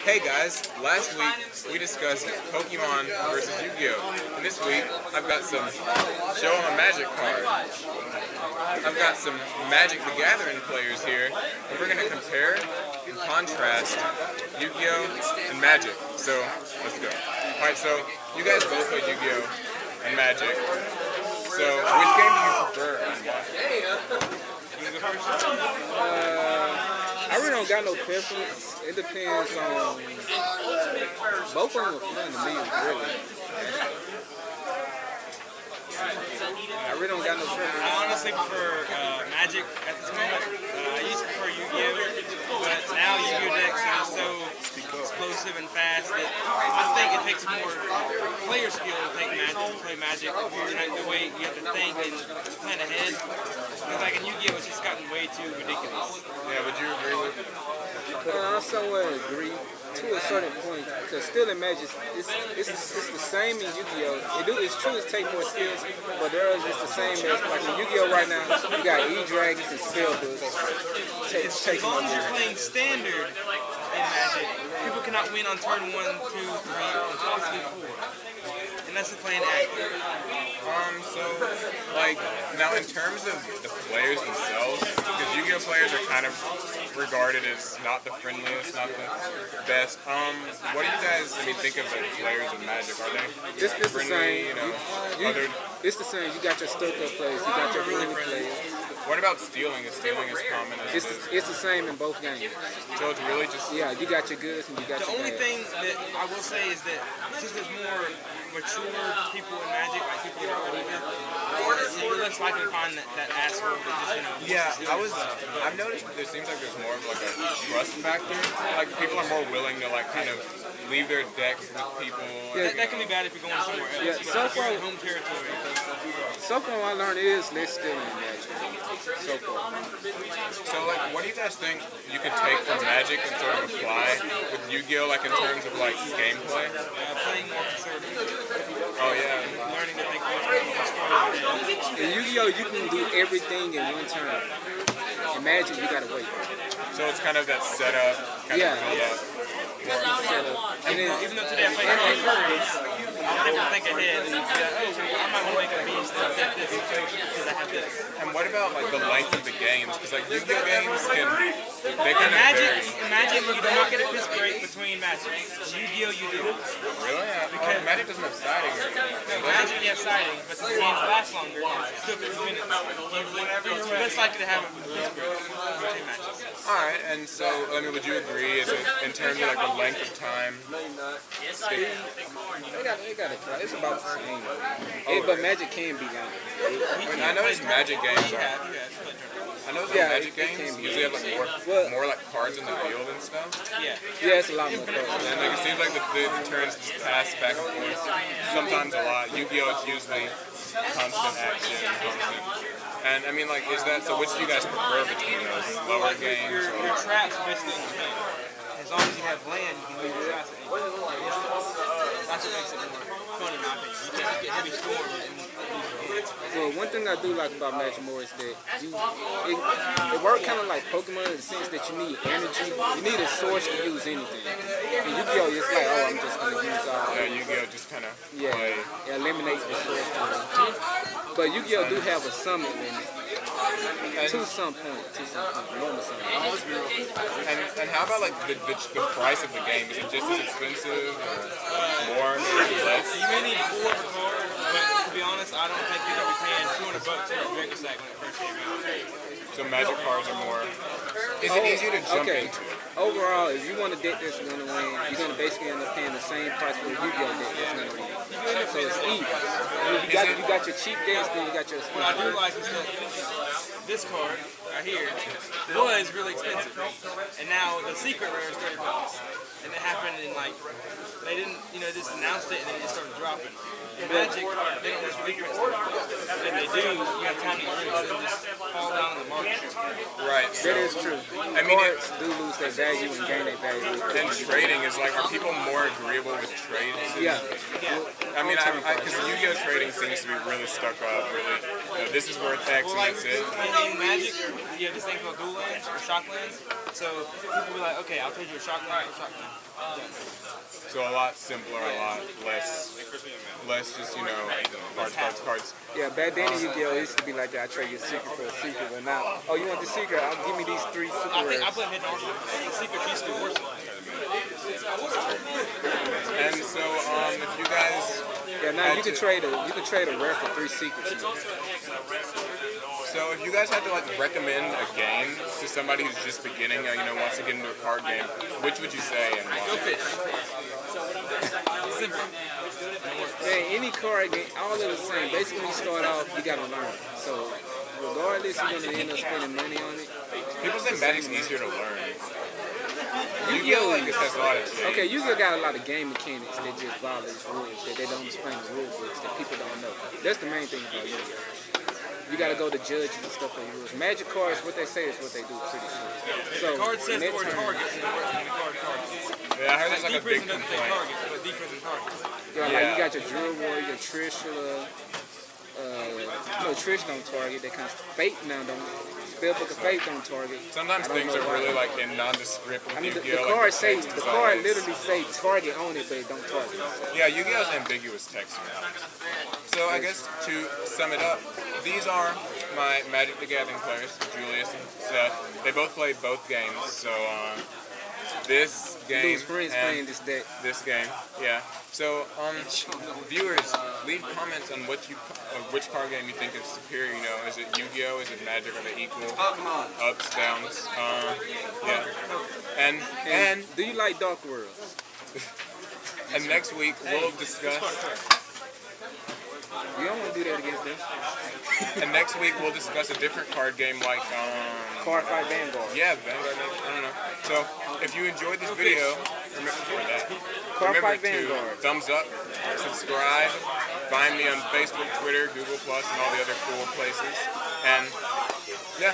Hey guys, last week we discussed Pokemon versus Yu-Gi-Oh! And this week I've got some Show 'em a Magic card. I've got some Magic the Gathering players here, and we're going to compare and contrast Yu-Gi-Oh! And Magic. So, let's go. Alright, so you guys both play Yu-Gi-Oh! And Magic. So, which game do you prefer and why? I really don't got no preference. It depends on. Both of them are fun to me, really. I really don't got no preference. I honestly prefer Magic at this moment. I used to prefer Yu-Gi-Oh! But now Yu-Gi-Oh! decks are so explosive and fast that I think it takes more player skill to play Magic. You have to wait, you have to think and plan ahead. Because like in Yu-Gi-Oh! It's just gotten way too ridiculous. Yeah, would you agree with? I somewhat agree to a certain point, because still in Magic, it's the same in Yu-Gi-Oh! It's true, it takes more skills, but they're just the same as like in Yu-Gi-Oh! Right now. You got E-Dragons and Spellbooks. As long as you're playing standard in Magic, people cannot win on turn 1, 2, 3, and possibly 4. And that's the plan active. So, like, now in terms of the players themselves, because Yu-Gi-Oh! Players are kind of regarded as not the friendliest, not the best. What do you guys, think of the players of Magic? Are they It's the friendly, same. It's the same. You got your stuck-up players, you got your friendly players. What about stealing? Is stealing as common as It's the same in both games. So it's really just... Yeah, you got your goods and you got The your only bads. thing that I will say is that since there's more mature people in Magic, like people that are older, you're less likely to find that asshole that just, Yeah, steal I've noticed that it seems like there's more of like a trust factor. Like people are more willing to like kind of leave their decks with people. that can be bad if you're going somewhere else. Yeah, But so if you're far- in home territory. So far, I learned is less stealing in Magic. So far. So like, what do you guys think you could take from Magic and sort of apply with Yu-Gi-Oh! Like in terms of like gameplay? Playing more conservative. Oh yeah. Learning to think more strong. In Yu-Gi-Oh! You can do everything in one turn. In Magic, you gotta wait. So it's kind of that setup, kind Yeah. of build up. And then, Even though today I played Curries, I was able to think ahead and be like, I might want to make a beast and set this because I have this. And what about like the length of the games? Because like Yu-Gi-Oh! Games they kind of Magic, vary. in Magic, you do not get a piss break between matches. Yu-Gi-Oh! You do. Really? Because Magic doesn't have siding or anything. Magic, you have siding, but the games last longer. It's still 50 minutes. You're less likely to have a piss break between matches. Alright, and so, would you agree, is it in terms of like the length of time? they got it. It's about the same. But Magic can be longer. I noticed Magic games You are, have. I know the Yeah, Magic it can games be. usually have like more like cards in the field and stuff. Yeah. Yeah, it's a lot more cards. And like it seems like the turns just pass back and forth. Sometimes a lot. Yu-Gi-Oh! It's usually constant action, constant. And like, is that, so which do you guys prefer between those lower games? Your traps are basically the same. As long as you have land, you can leave your traps at any time. That's what makes it more fun in my opinion. You can't get heavy storm and Well, one thing I do like about Magic more is that it works kind of like Pokemon in the sense that you need energy. You need a source to use anything. In Yu-Gi-Oh! It's like, I'm just going to use all. Yeah, Yu-Gi-Oh! Just kind of Yeah, play. it eliminates the source. But Yu-Gi-Oh! Do have a summon limit. To some point, normal summon. And how about like the price of the game? Is it just as expensive or more, maybe less? you may need 4 of a card, but to be honest, I don't think you're going to be paying $200 for a Dragon Sack when it first came out. So Magic cards are more. Is it easier to jump Okay. into it? Overall, if you want a deck that's going to win, you're going to basically end up paying the same price for a Yu-Gi-Oh! Deck that's going to win. So it's even. You got your cheap decks, then you got your What I do like is that this card right here was really expensive, and now the secret rare is $30. And it happened in like they didn't, just announced it and then it just started dropping. In Magic, they don't just frequent stuff. If they do, you have time to use it and just fall down in the market. Right. So, That is true. Cards do lose their value and gain their value. and trading is like, are people more agreeable with trades? Yeah. Because Yu-Gi-Oh! Trading seems to be really stuck up. Really, this is worth X and that's it. In Magic, you have this thing called dual lands or shock lands. So people will be like, okay, I'll trade you a shock land for a shock land. So a lot simpler, a lot less just, you know, cards. Yeah, back then in Yu-Gi-Oh! It used to be like that. I trade your secret for a secret, but now, oh, you want the secret? Give me these 3 super I rares. put hidden also. The secret used to be worse. And so, if you guys... Yeah, now you can trade a rare for 3 secrets. So if you guys had to like recommend a game to somebody who's just beginning, you know, wants to get into a card game, which would you say and why? Go fish. Simple. Man, any card game, all of the same. Basically, when you start off, you gotta learn. So regardless, you're gonna end up spending money on it. People say Magic's easier to learn. Yu-Gi-Oh! Like this has a lot of change. Okay, Yu-Gi-Oh! Got a lot of game mechanics that just violate rules, that they don't explain the rule books, that people don't know. That's the main thing about Yu-Gi-Oh! You gotta go to judges and stuff for the rules. Magic cards, what they say is what they do pretty soon. So, The card says the word target in the card cards. Yeah, I heard there's like a big Deep prison doesn't say complaint. target, but deep prison target. yeah, like you got your Drill Warrior, your Trishula, no, Trish don't target. They kind of Fate now don't. Spellbook of Fate don't target. Sometimes things are really like in nondescript with I mean, the Yu-Gi-Oh! card say text the is card always- literally say target on it, but it don't target. Yeah, Yu-Gi-Oh! Is ambiguous text now. So I guess to sum it up, these are my Magic the Gathering players, Julius and Seth. They both play both games, so this game Lou's friends playing this deck. this game, yeah. So viewers, leave comments on which card game you think is superior. You know, is it Yu-Gi-Oh? Is it Magic? Are they equal? Ups, downs, yeah. And Do you like Dark Worlds? and next week we'll discuss. You don't want to do that against them. And next week we'll discuss a different card game like Card Fight Vanguard. yeah, Vanguard. I don't know. So if you enjoyed this video, Card remember Fight to Vanguard. thumbs up, subscribe, find me on Facebook, Twitter, Google Plus, and all the other cool places. And yeah.